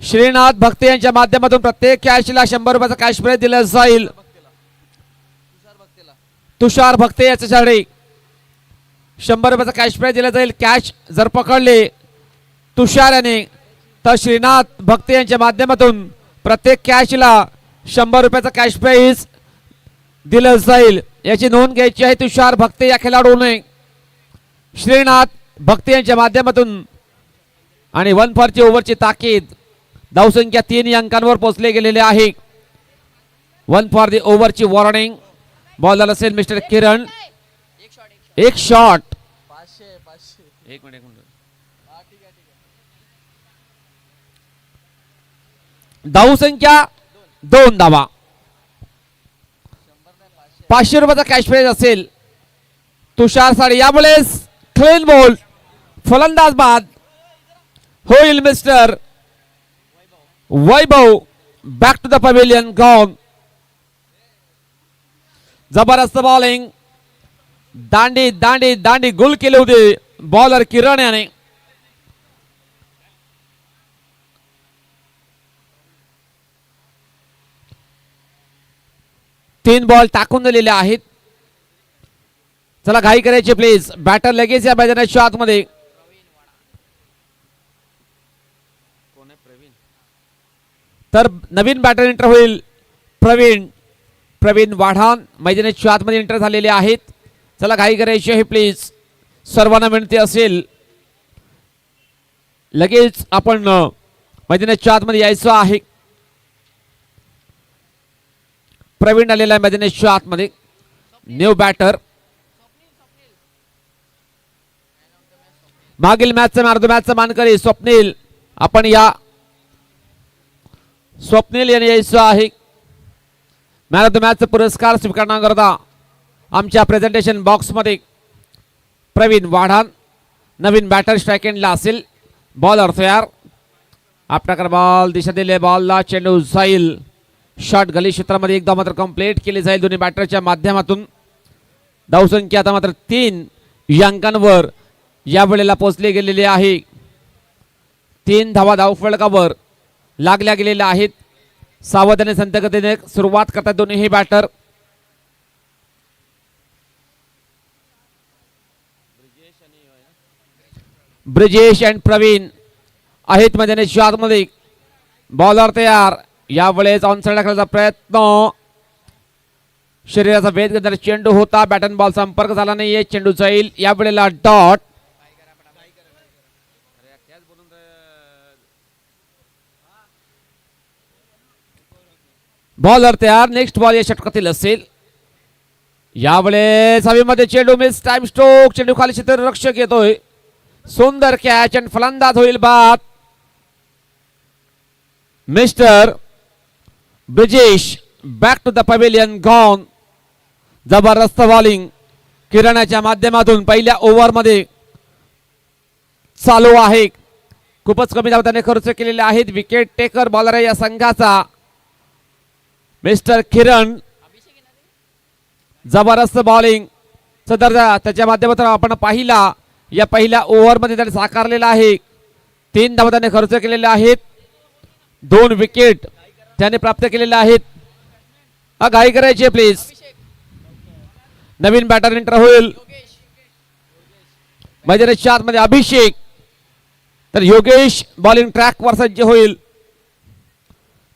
श्रीनाथ भक्ते यांच्या माध्यमातून प्रत्येक कॅचला 100 रुपयाचा कॅश प्राइज दिला जाईल. तुषार भक्ते याच्यासाठी 100 रुपयाचा कॅश प्राइज दिला जाईल. कॅच जर पकडले तुषार याने तर श्रीनाथ भक्ते यांच्या माध्यमातून प्रत्येक कॅचला 100 रुपयाचा कॅश प्राइज दिलं जाईल. याची नोंद घ्यायची आहे तुषार भक्ते या खेळाडूने. श्रीनाथ भक्ते यांच्या माध्यमातून आणि 1 फॉरची ओव्हरची ताकीद. धावसंख्या 3 अंकांवर पोहोचले गेलेले आहे. 1 फॉर दी ओव्हरची वॉर्निंग. बॉलर असेल मिस्टर किरण. एक शॉट. एक मिनिट धावसंख्या 2 धावा. 500 रुपयाचा कॅश प्राइज असेल. तुषार साडी यावेळेस क्लीन बॉल. फलंदाज बाद होईल mister Vaibhav. Back to the pavilion gone. जबरदस्त बॉलिंग. दांडी दांडी दांडी गुल केले होते बॉलर किरण याने. तीन बॉल टाकून दिलेले आहेत. चला घाई करायची प्लीज. बॅटर लगेच या मैदानाच्या आतमध्ये. तर नवीन बॅटर एंटर होईल प्रवीण वाढान मैदानाच्या आतमध्ये एंटर झालेले आहेत. चला घाई करायची आहे प्लीज. सर्वांना विनंती असेल लगेच आपण मैदानाच्या आतमध्ये यायचं आहे. प्रवीण आलेला आहे मैदानाच्या आतमध्ये. New batter. मागील मॅचचा मॅचचा मानकरी स्वप्नील. आपण या स्वप्नील यांनी यायचं आहे. मॅन ऑफ द मॅचचा पुरस्कार स्वीकारण्याकरता आमच्या प्रेझेंटेशन बॉक्समध्ये प्रवीण वाढान. नवीन बॅटर स्ट्राईक एंडला असेल. बॉलर तयार. आपल्याकडे बॉल दिशा दिले. बॉलला चेंडू जाईल. शॉट गली क्षेत्रामध्ये एकदा मात्र कंप्लीट केली जाईल दोन्ही बॅटरच्या माध्यमातून. धावसंख्या आता मात्र 3 अंकांवर या वेळेला पोहोचले गेलेले आहे. 3 धावा धावफलकावर लागल्या गेलेल्या आहेत. सावधाने संतगतीने सुरुवात करतात दोन्ही बॅटर. ब्रिजेश अँड प्रवीण आहेत मैदानाच्या आतमध्ये. बॉलर तयार. यावेळेस ऑनसाइड खेळायचा प्रयत्न. शरीराचा वेध घेणारा चेंडू होता. बॅट अँड बॉल संपर्क झाला नाहीये. चेंडू जाईल. या वेळेला डॉट. बॉलर तयार. नेक्स्ट बॉल या षटकातील असेल. यावेळेस हवेमध्ये चेंडू मिस. Time stroke. चेंडू खाली क्षेत्ररक्षक येतोय. सुंदर कॅच आणि फलंदाज होईल बाद. Mister Brijesh back to the pavilion gone. जबरदस्त बॉलिंग किरणाच्या माध्यमातून पहिल्या ओव्हरमध्ये चालू आहे. खूपच कमी धावा त्याने खर्च केलेले आहेत. विकेट टेकर बॉलर आहे या संघाचा मिस्टर किरण. जबरदस्त बॉलिंग सदर त्याच्या माध्यमातून आपण पाहिला. या पहिल्या ओव्हरमध्ये त्याने साकारलेला आहे. 3 धावा त्याने खर्च केलेले आहेत. 2 विकेट त्याने प्राप्त केलेले आहेत. घाई करायची प्लीज. नवीन बॅटर एंटर होईल मैदानाच्या आतमध्ये. अभिषेक. तर योगेश बॉलिंग ट्रॅकवर सज्ज होईल.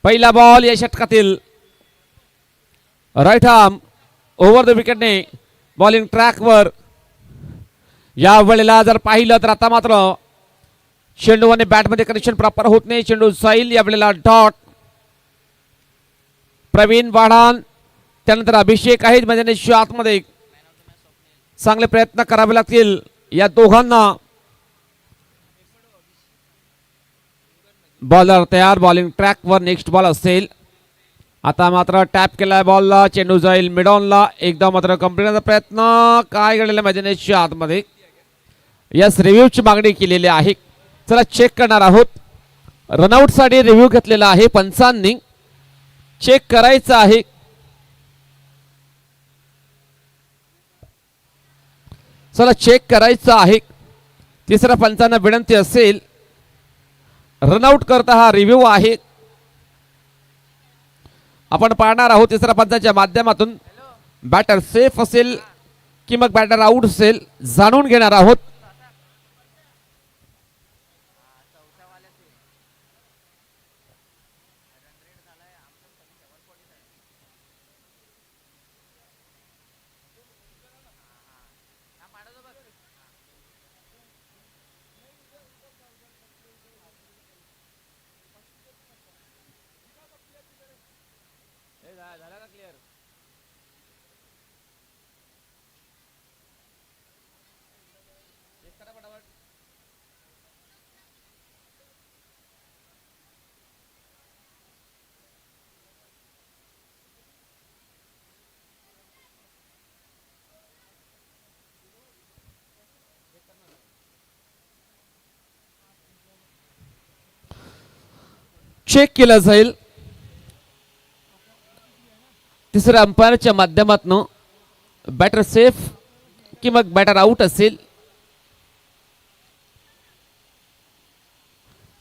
पहिला बॉल या षटकातील. राईट आर्म ओव्हर द विकेटने बॉलिंग ट्रॅकवर. या वेळेला जर पाहिलं तर आता मात्र चेंडू आणि बॅटमध्ये कनेक्शन प्रॉपर होत नाही. चेंडू जाईल. या वेळेला डॉट. प्रवीण वाढान त्यानंतर अभिषेक आहेत मैदानाच्या आतमध्ये. चांगले प्रयत्न करावे लागतील या दोघांना. बॉलर तयार. बॉलिंग ट्रॅकवर नेक्स्ट बॉल असेल. आता मात्र टॅप केलाय बॉलला. चेंडू जाईल मिडॉनला. एकदा मात्र कंप्लीटचा प्रयत्न. काय घडलेलं मैदानाच्या आतमध्ये. यस रिव्ह्यूची मागणी केलेली आहे. चला चेक करणार आहोत. रनआउट साठी रिव्ह्यू घेतलेला आहे पंचांनी. चेक करायचं आहे. चला चेक करायचं आहे. तिसऱ्या पंचांना विनंती असेल रनआउट करता हा रिव्ह्यू आहे. आपण पाहणार आहोत तिसऱ्या पंचाच्या माध्यमातून बॅटर सेफ असेल की मग बॅटर आउट असेल जाणून घेणार आहोत. चेक केलं जाईल तिसऱ्या अंपायरच्या माध्यमातून बॅटर सेफ की मग बॅटर आउट असेल.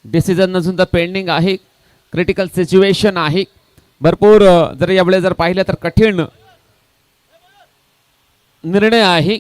डिसिजन अजून तर पेंडिंग आहे. क्रिटिकल सिच्युएशन आहे. भरपूर जर यावेळेस जर पाहिलं तर कठीण निर्णय आहे.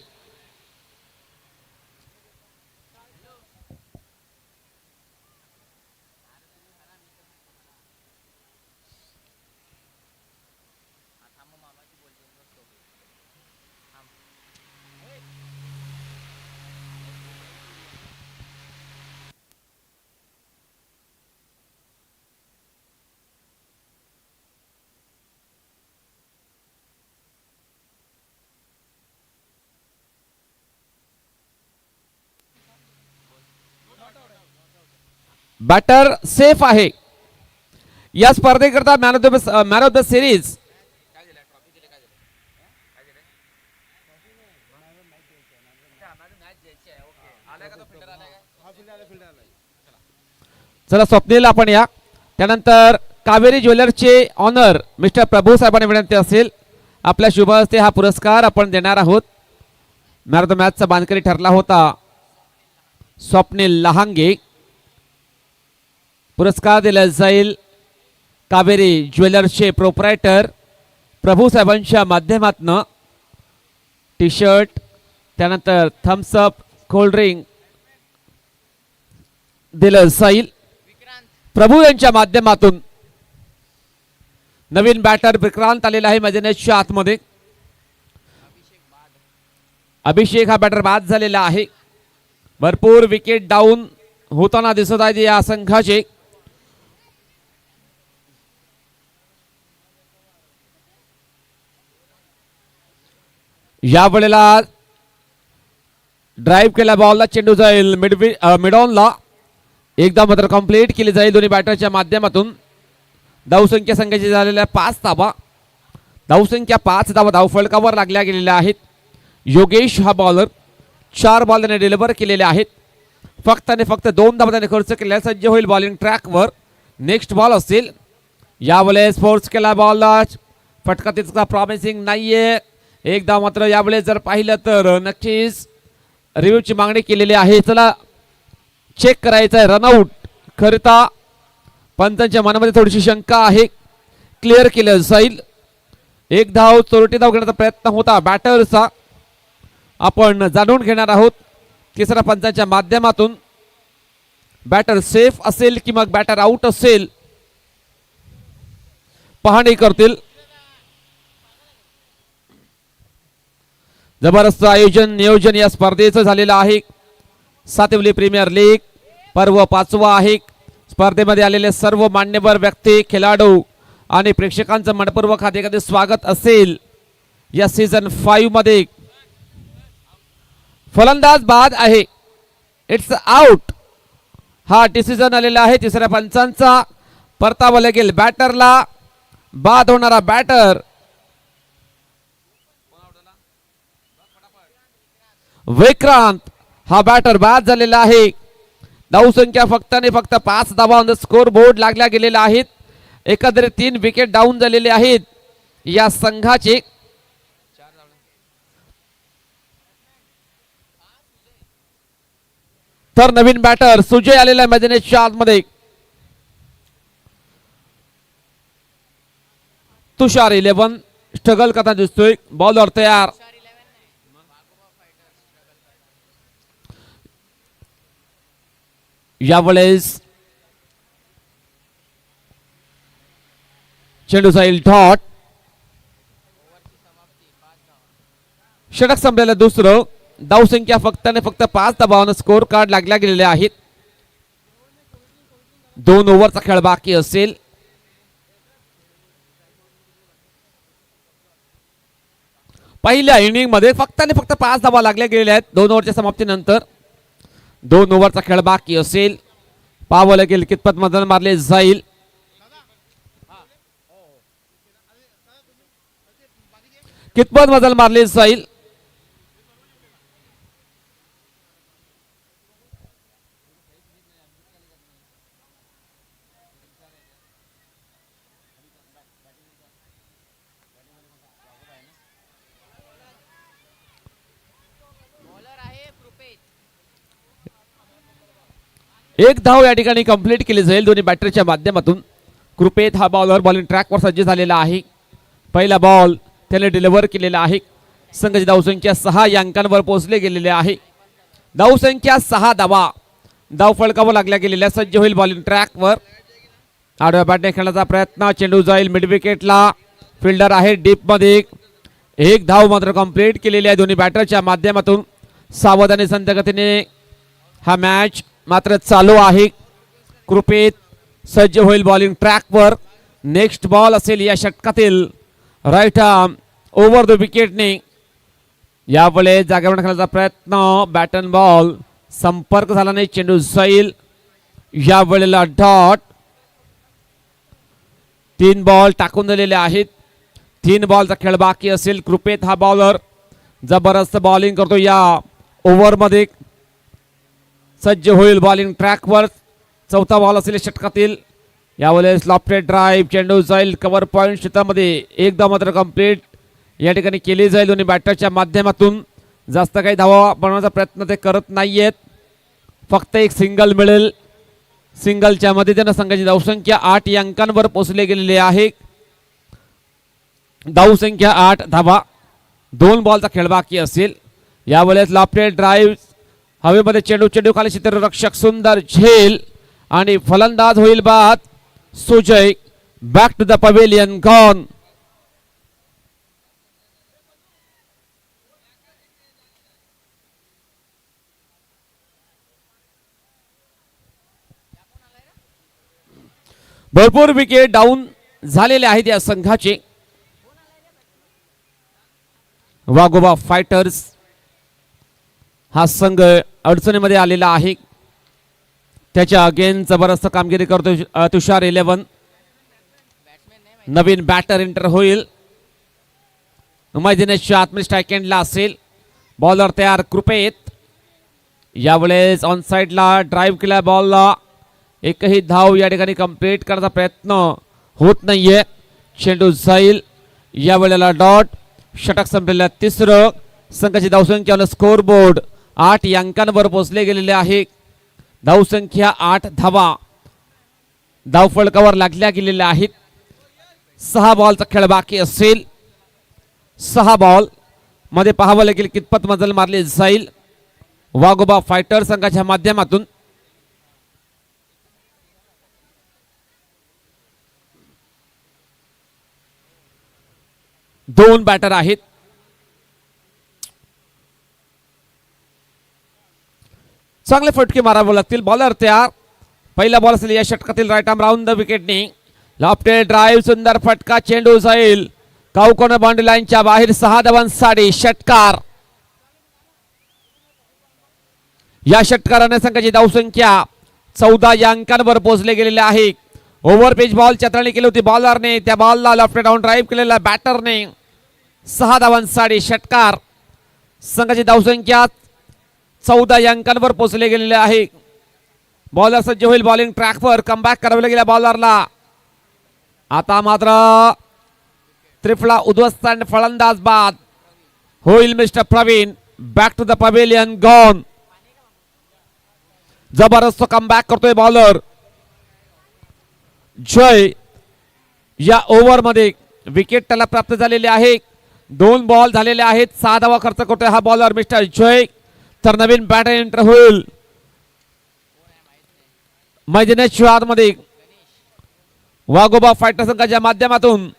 बॅटर सेफ आहे. या स्पर्धेकरता मॅन ऑफ द सिरीज चला स्वप्नील आपण या. त्यानंतर कावेरी ज्वेलर्सचे ऑनर मिस्टर प्रभू साहेबांनी विनंती असेल आपल्या शुभ हस्ते हा पुरस्कार आपण देणार आहोत. मॅन ऑफ द मॅचचा बांधकरी ठरला होता स्वप्नील लहांगे. पुरस्कार दिला जाईल कावेरी ज्वेलर्सचे प्रोप्रायटर प्रभू साहेबांच्या माध्यमातून टी शर्ट त्यानंतर थम्सअप कोल्ड्रिंक दिलं जाईल. प्रभू यांच्या माध्यमातून नवीन बॅटर विक्रांत आलेला आहे मैदानाच्या आतमध्ये. अभिषेक हा बॅटर बाद झालेला आहे. भरपूर विकेट डाऊन होताना दिसत आहे या संघाचे. यावेळेला ड्राईव्ह केला बॉलला चेंडू जाईल मिडॉनला. एकदा मात्र कंप्लीट केली जाईल दोन्ही बॅटरच्या माध्यमातून. धावसंख्या संघाची झालेल्या 5 धावा. धावसंख्या 5 धावा धावफलकावर लागल्या गेलेल्या आहेत. योगेश हा बॉलर 4 बॉल त्याने डिलिव्हर केलेले आहेत. फक्त आणि फक्त 2 धावा त्याने खर्च केल्या. सज्ज होईल बॉलिंग ट्रॅकवर. नेक्स्ट बॉल असेल. यावेळेस स्पोर्ट्स केला बॉलला फटका तितका प्रॉमिसिंग नाहीये. एकदा मात्र यावेळेस जर पाहिलं तर नक्कीच रिव्ह्यूची मागणी केलेली आहे. चला चेक करायचं आहे रनआउट करता. पंचांच्या मनामध्ये थोडीशी शंका आहे. क्लिअर केलं जाईल. एक धाव चोरटी धाव घेण्याचा प्रयत्न होता बॅटरचा. आपण जाणून घेणार आहोत तिसऱ्या पंचांच्या माध्यमातून बॅटर सेफ असेल की मग बॅटर आउट असेल पाहणी करतील. जबरदस्त आयोजन नियोजन या स्पर्धेचं झालेलं आहे. सातवली प्रीमियर लीग पर्व 5वा आहे. स्पर्धेमध्ये आलेले सर्व मान्यवर व्यक्ती खेळाडू आणि प्रेक्षकांचं मनपूर्वक हार्दिक स्वागत असेल. या सीझन 5 मध्ये फलंदाज बाद आहे. इट्स आउट हा डिसिजन आलेला आहे तिसऱ्या पंचांचा. परतावा लागेल बॅटरला. बाद होणारा बॅटर विक्रांत हा बॅटर बाद झालेला आहे. धावसंख्या फक्त आणि फक्त 5 धावा ऑन द स्कोर बोर्ड लागल्या गेलेल्या आहेत. एकंदरीत 3 विकेट डाऊन झालेले आहेत या संघाचे. तर नवीन बॅटर सुजय आलेला मैदानाच्या आतमध्ये. तुषार 11 स्ट्रगल करताना दिसतोय. बॉलर तयार. यावेळेस चेंडू जाईल डॉट. षटक संपलेलं दुसरं. धावसंख्या फक्त आणि फक्त 5 धावांवर स्कोर कार्ड लागल्या गेलेले आहेत. 2 ओव्हरचा खेळ बाकी असेल. पहिल्या इनिंग मध्ये फक्त आणि फक्त 5 धावा लागल्या गेलेल्या आहेत 2 ओव्हरच्या समाप्तीनंतर. 2 ओव्हरचा खेळ बाकी असेल. पाहावं लागेल कितपत मदत मारले जाईल. कितपत मजल मारली जाईल. एक धाव या ठिकाणी कंप्लीट केली जाईल दोन्ही बॅटरच्या माध्यमातून. कृपेत हा बॉलर बॉलिंग ट्रॅकवर सज्ज झालेला आहे. पहिला बॉल त्याने डिलिव्हर केलेला आहे. संघाची धावसंख्या 6 या अंकांवर पोहोचले गेलेले आहे. धावसंख्या 6 धावा. धाव फळकावर लागल्या गेलेल्या. सज्ज होईल बॉलिंग ट्रॅकवर. आडव्या बॅटने खेळण्याचा प्रयत्न. चेंडू जाईल मिड विकेटला. फिल्डर आहे डीप मध्ये. एक धाव मात्र कंप्लीट केलेली आहे दोन्ही बॅटरच्या माध्यमातून. सावधानी संत गतीने हा मॅच मात्र चालू आहे. कृपेत सज्ज होईल बॉलिंग ट्रॅकवर. नेक्स्ट बॉल असेल या षटकातील. राईट आर्म ओव्हर द विकेटने. यावेळेस जागेवर खेळण्याचा प्रयत्न. बॅटन बॉल संपर्क झाला नाही. चेंडू जाईल. यावेळेला डॉट. 3 बॉल टाकून दिलेले आहेत. 3 बॉलचा खेळ बाकी असेल. कृपेत हा बॉलर जबरदस्त बॉलिंग करतो या ओव्हरमध्ये. सज्ज होईल बॉलिंग ट्रॅकवर. चौथा बॉल असेल षटकातील. यावेळेस लॉफ्टेड ड्राईव्ह. चेंडू जाईल कव्हर पॉईंट क्षेत्रामध्ये. एकदा मात्र कंप्लीट या ठिकाणी केली जाईल दोन्ही बॅटरच्या माध्यमातून. जास्त काही धावा बनवण्याचा प्रयत्न ते करत नाहीयेत. फक्त एक सिंगल मिळेल. सिंगलच्या मदतीने संघाची धावसंख्या 8 या अंकांवर पोहोचले गेलेली आहे. धावसंख्या 8 धावा. 2 बॉलचा खेळ बाकी असेल. यावेळेस लॉफ्टेड ड्राईव्ह. हवेमध्ये चेंडू खाली क्षेत्ररक्षक सुंदर झेल आणि फलंदाज होईल बाद. Sujay back to the pavilion gone. भरपूर विकेट डाऊन झालेले आहेत या संघाचे. वाघोबा फायटर्स हा संघ अडचणीमध्ये आलेला आहे. त्याच्या अगेन्स्ट जबरदस्त कामगिरी करतो तुषार 11. नवीन बॅटर एंटर होईल. मैदानाच्या आतमध्ये स्ट्राईक एंडला असेल. बॉलर तयार कृपेत. यावेळेस ऑन साइडला ड्राईव्ह केला बॉलला. एकही धाव या ठिकाणी कंप्लीट करण्याचा प्रयत्न होत नाहीये. चेंडू जाईल. यावेळेला डॉट. षटक संपलेल्या तिसरं. संघाची धावसंख्या स्कोर बोर्ड 8 या अंकांवर पोहोचले गेलेले आहे. धावसंख्या 8 धावा. धाव फळकावर लागल्या गेलेल्या आहेत. 6 बॉलचा खेळ बाकी असेल. 6 बॉल मध्ये पाहावं लागेल कितपत मजल मारली जाईल वाघोबा फायटर संघाच्या माध्यमातून. दोन बॅटर आहेत. चांगले फटके मारावे लागतील. बॉलर तयार. पहिला बॉल असेल या षटकातील. राईट आर्म राऊंड द विकेटने. Lofted drive. सुंदर फटका. चेंडू जाईल काउकोन बाउंड्री लाईनच्या बाहेर. 6 धावांसाठी षटकार. या षटकाराने संघाची धावसंख्या 14 या अंकांवर पोहोचले गेलेले आहे. ओव्हर पेज बॉल चतरणी केली होती बॉलरने. त्या बॉलला लेफ्ट डाऊन ड्राईव्ह केलेला बॅटरने. 6 धावांसाठी षटकार. संघाची धावसंख्या 14 या अंकांवर पोहोचले गेलेले आहे. बॉलर सज्ज होईल बॉलिंग ट्रॅकवर. कमबॅक करावे लागेल बॉलरला. आता मात्र त्रिफळा उद्ध्वस्त फलंदाज बाद होईल mister Praveen. Back to the pavilion gone. जबरदस्त कमबॅक करतोय बॉलर जय. या ओव्हर मध्ये विकेट त्याला प्राप्त झालेली आहे. 2 बॉल झालेले आहेत. 6 धावा खर्च करतोय हा बॉलर मिस्टर जय. तर नवीन बॅटर एंटर होईल मैदानाच्या आतमध्ये वाघोबा फायटर संघाच्या माध्यमातून.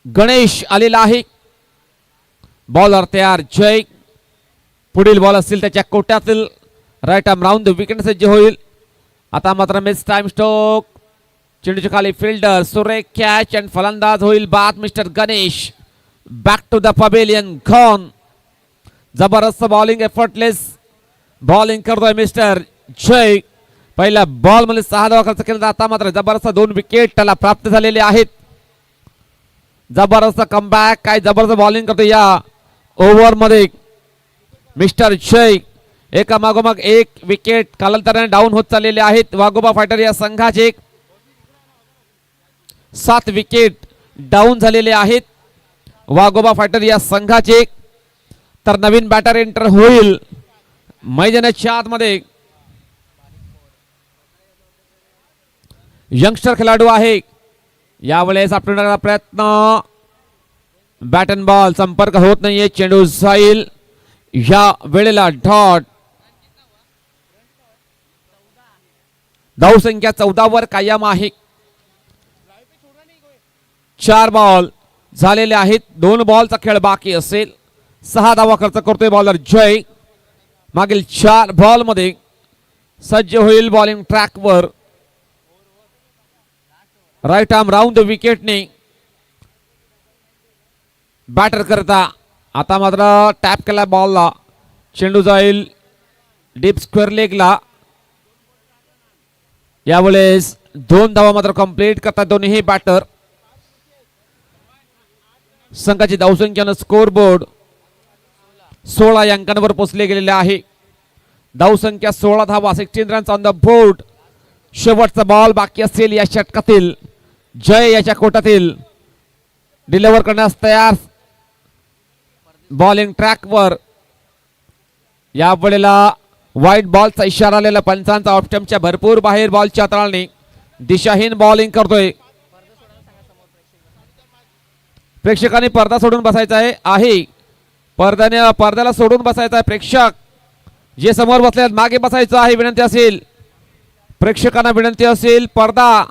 गणेश आलेला आहे. बॉलर तयार जय. पुढील बॉल असतील त्याच्या कोट्यातील राईट आर्म राऊंड विकेट सज्ज होईल. आता मात्र मिस टाइम स्ट्रोक. चेंडूच्या खाली फिल्डर सुरेख कॅच आणि फलंदाज होईल बाद mister Ganesh. Back to the pavilion gone. जबरदस्त बॉलिंग एफर्टलेस बॉलिंग करतोय मिस्टर जय. पहिल्या बॉल मध्ये 6 धावा खर्च केला. आता मात्र जबरदस्त 2 विकेट त्याला प्राप्त झालेले आहेत. जबरदस्त कमबॅक. काय जबरदस्त बॉलिंग करतो या ओव्हर मध्ये मिस्टर जय. एका मागोमाग एक विकेट कालांतराने डाऊन होत चाललेले आहेत वाघोबा फायटर या संघाचे. 7 विकेट डाऊन झालेले आहेत वाघोबा फायटर या संघाचे. तर नवीन बॅटर एंटर होईल मैदानाच्या आतमध्ये. यंगस्टर खेळाडू आहे. यावेळेस आपल्याला प्रयत्न बॅट अँड बॉल संपर्क होत नाहीये. चेंडू जाईल या वेळेला डॉट. धावसंख्या 14 वर कायम आहे. 4 बॉल झालेले आहेत. 2 बॉलचा खेळ बाकी असेल. 6 धावा खर्च करतोय बॉलर जय. मागील 4 बॉल मध्ये सज्ज होईल बॉलिंग ट्रॅकवर. राईट आर्म राऊंड विकेटने बॅटर करता. आता मात्र टॅप केला बॉलला. चेंडू जाईल डीप स्क्वेअर लेगला. यावेळेस 2 धावा मात्र कंप्लीट करतात दोन्ही बॅटर. संघाची धावसंख्यानं स्कोर बोर्ड 16 अंकांवर पोहोचले गेलेले आहे. धावसंख्या 16 धावा 16 रन्स ऑन द बोर्ड. शेवटचा बॉल बाकी असेल या षटकातील. जय याच्या कोटातील डिलिव्हर करण्यास तयार बॉलिंग ट्रॅकवर. या वेळेला व्हाईट बॉलचा इशारा आलेला पंचांचा. ऑप्शनच्या भरपूर बाहेर बॉलच्या तळाने दिशाहीन बॉलिंग करतोय. प्रेक्षकांनी पडदा सोडून बसायचा आहे. पडद्याला सोडून बसायचा आहे. प्रेक्षक जे समोर बसले मागे बसायचं आहे. विनंती असेल प्रेक्षकांना विनंती असेल पडदा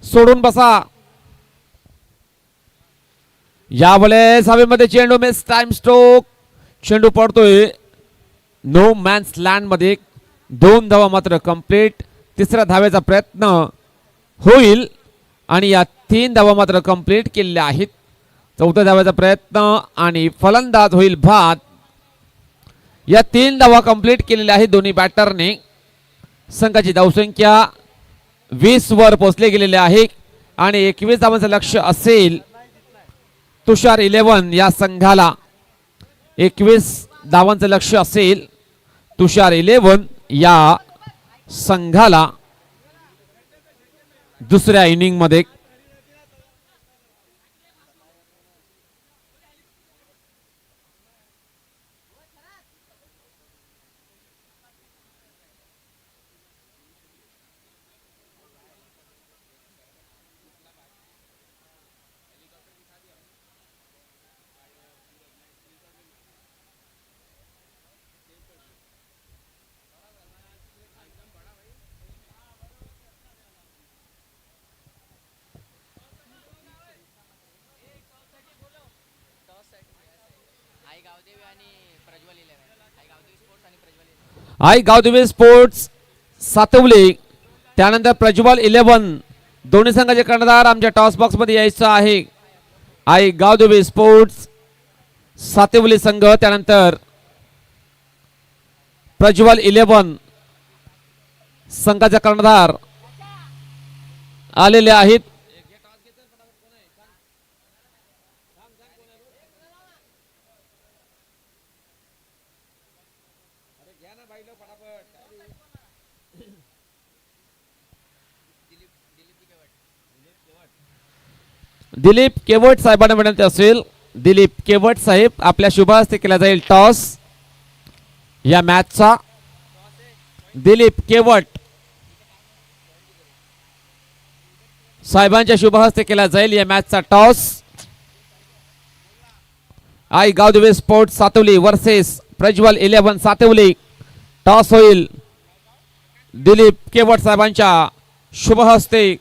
सोडून बसा. यावेळेस हवेमध्ये चेंडू मिस टाइम स्ट्रोक. चेंडू पडतोय नो मॅन्स लँड मध्ये. 2 धावा मात्र कंप्लीट. 3ऱ्या धावेचा प्रयत्न होईल आणि या 3 धावा मात्र कंप्लीट केलेल्या आहेत. 4थ्या धावेचा प्रयत्न आणि फलंदाज होईल बाद. या 3 धावा कंप्लीट केलेल्या आहेत दोन्ही बॅटरने. संघाची धावसंख्या 20 वर पोहोचले गेलेले आहे आणि 21 धावांचं लक्ष असेल तुषार 11 या संघाला. 21 धावांचं लक्ष असेल तुषार 11 या संघाला दुसऱ्या इनिंग मध्ये. आई गावदेवी स्पोर्ट्स सातवली त्यानंतर प्रज्वल 11 दोन्ही संघाचे कर्णधार आमच्या टॉस बॉक्स मध्ये यायचं आहे. आई गावदेवी स्पोर्ट्स सातवली संघ त्यानंतर प्रज्वल 11 संघाचे कर्णधार आलेले आहेत. दिलीप केवट साहेबांना विनंती असेल. दिलीप केवट साहेब आपल्या शुभ हस्ते केला जाईल टॉस या मॅचचा. दिलीप केवट साहेबांच्या शुभ हस्ते केला जाईल या मॅचचा toss. Aai Gavdevi sport Satavali versus Prajwal 11 Satavali. Toss होईल दिलीप केवट साहेबांच्या शुभ हस्ते.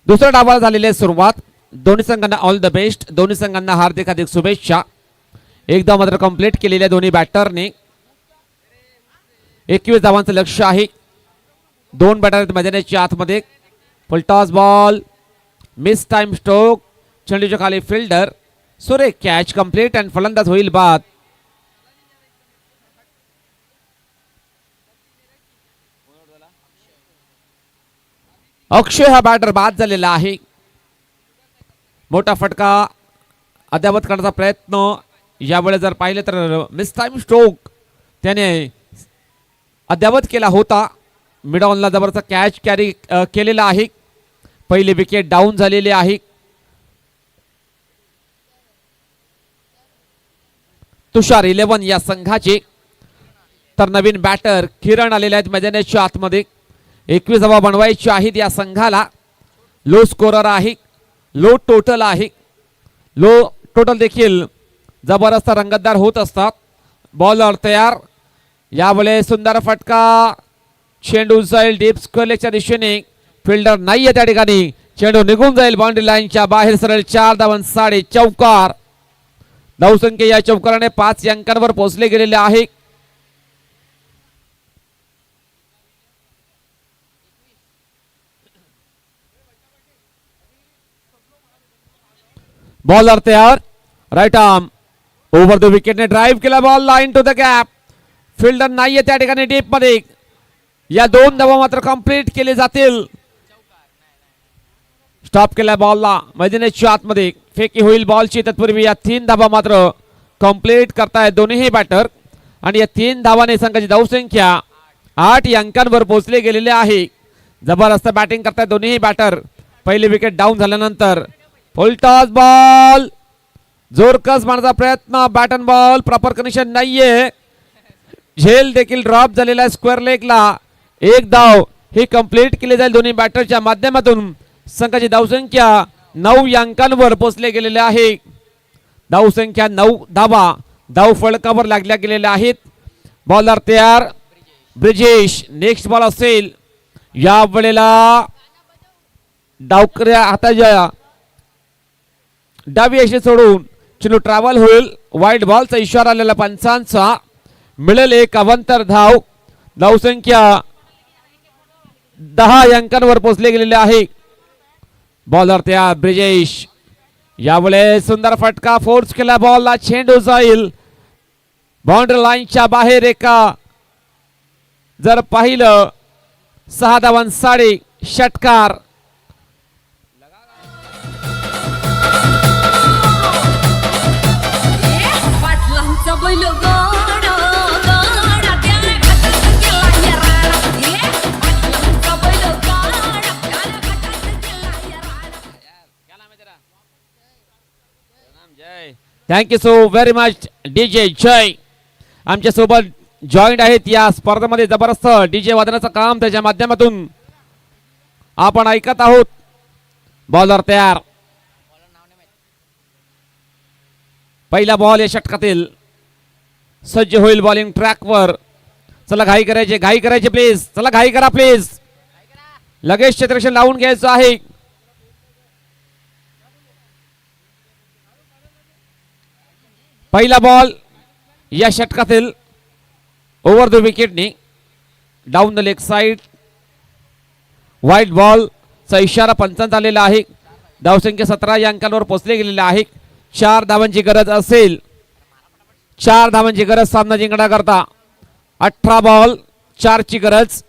दुसऱ्या डावाला झालेली आहे सुरुवात. दोन्ही संघांना ऑल द बेस्ट. दोन्ही संघांना हार्दिक हार्दिक शुभेच्छा. एकदा मात्र कंप्लीट केलेल्या दोन्ही बॅटरने 21 धावांचं लक्ष आहे. दोन बॅटर मैदानाच्या आतमध्ये. Full toss ball miss time stroke. चेंडूच्या खाली फिल्डर सुरेख कॅच कंप्लीट अँड फलंदाज होईल बाद. अक्षय हा बॅटर बाद झालेला आहे. मोठा फटका अद्यावत करण्याचा प्रयत्न यावेळेस जर पाहिलं तर मिस टाइम स्ट्रोक त्याने अद्यावत केला होता. मिड ऑनला जबरदस्त कॅच कॅरी केलेला आहे. पहिली विकेट डाऊन झालेली आहे. तुषार 11 या संघाचे. तर नवीन बॅटर किरण आलेले आहेत मैदानाच्या आतमध्ये. 21 धावा बनवायची आहेत या संघाला. लो स्कोरर आहे. लो टोटल आहे. लो टोटल देखील जबरदस्त रंगतदार होत असतात. बॉलर तयार. यावेळेस सुंदर फटका. चेंडू जाईल डीप स्क्वेअरच्या दिशेने. फिल्डर नाहीये त्या ठिकाणी. चेंडू निघून जाईल बाउंड्री लाईनच्या बाहेर. सरळ 4 धावांसाठी चौकार. धावसंख्या या चौकाराने 5 अंकांवर पोहोचले गेलेले आहे. बॉलर तयार. राईट आर्म ओव्हर द विकेटने ड्राईव्ह केला ball line to the gap. Fielder नाहीये त्या ठिकाणी डीप मध्ये. या 2 धावा मात्र कंप्लीट केले जातील. स्टॉप केला बॉलला मैदानाच्या आतमध्ये. फेकी होईल बॉलची. तत्पूर्वी या 3 धावा मात्र कंप्लीट करतायत दोन्ही बॅटर. आणि या 3 धावाने संघाची धावसंख्या 8 अंकांवर पोहोचले गेलेले आहे. जबरदस्त बॅटिंग करतायत दोन्ही बॅटर. पहिली विकेट डाऊन झाल्यानंतर फुलटॉस बॉल. जोरकस मारण्याचा प्रयत्न. बॅटन बॉल प्रॉपर कनेक्शन नाहीये. झेल देखील ड्रॉप झालेला आहे स्क्वेअर लेगला. 1 धाव ही कंप्लीट केली जाईल दोन्ही बॅटरच्या माध्यमातून. संघाची धावसंख्या 9 अंकांवर पोहोचले गेलेले आहे. धावसंख्या 9 धावा धाव फळकावर लागल्या गेलेल्या आहेत. बॉलर तयार. ब्रिजेश नेक्स्ट बॉल असेल या वेळेला. डावकऱ्या हाताच्या डावी अशी सोडून चेंडू ट्रॅव्हल होईल. वाईट बॉलचा इशारा आलेला पंचांचा. मिळेल एक अवांतर धाव. धावसंख्या 10 अंकांवर पोहोचले गेलेले आहे. बॉलर तयार ब्रिजेश. यावेळेस सुंदर फटका. फोर्स केला बॉलला. चेंडू जाईल बाउंड्री लाईनच्या बाहेर. एका जर पाहिलं 6 धावांसाठी षटकार. Thank you so very much DJ Jay आमच्या सोबत जॉईंट आहेत या स्पर्धेमध्ये. जबरदस्त डीजे वादनाचं काम त्याच्या माध्यमातून आपण ऐकत आहोत. बॉलर तयार. पहिला बॉल या षटकातील सज्ज होईल बॉलिंग ट्रॅकवर. चला घाई करायची प्लीज. चला घाई करा प्लीज. लगेच क्षेत्ररक्षण लावून घ्यायचं आहे. पहिला बॉल या षटकातील ओव्हर द विकेटने down the leg side. White बॉलचा इशारा पंचांचा आलेला आहे. धावसंख्या 17 या अंकांवर पोहोचले गेलेले आहे. 4 धावांची गरज असेल. 4 धावांची गरज सामना जिंकण्याकरता. 18 बॉल 4 ची गरज.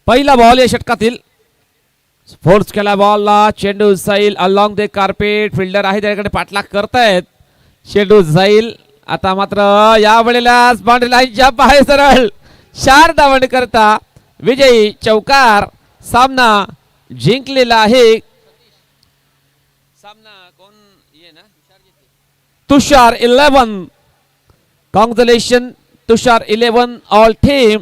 पहिला बॉल या षटकातील. फोर्स केला बॉलला. चेंडू जाईल अलॉंग द कार्पेट. फिल्डर आहे त्याकडे पाठलाग करतायत. चेंडू जाईल. आता मात्र या वेळेला बाउंड्री लाईनच्या बाहेर सरळ. 4 धावन करता विजयी चौकार. सामना जिंकलेला आहे. सामना कोण ये ना तुषार 11. कॉंग्रॅच्युलेशन तुषार 11 ऑल टीम.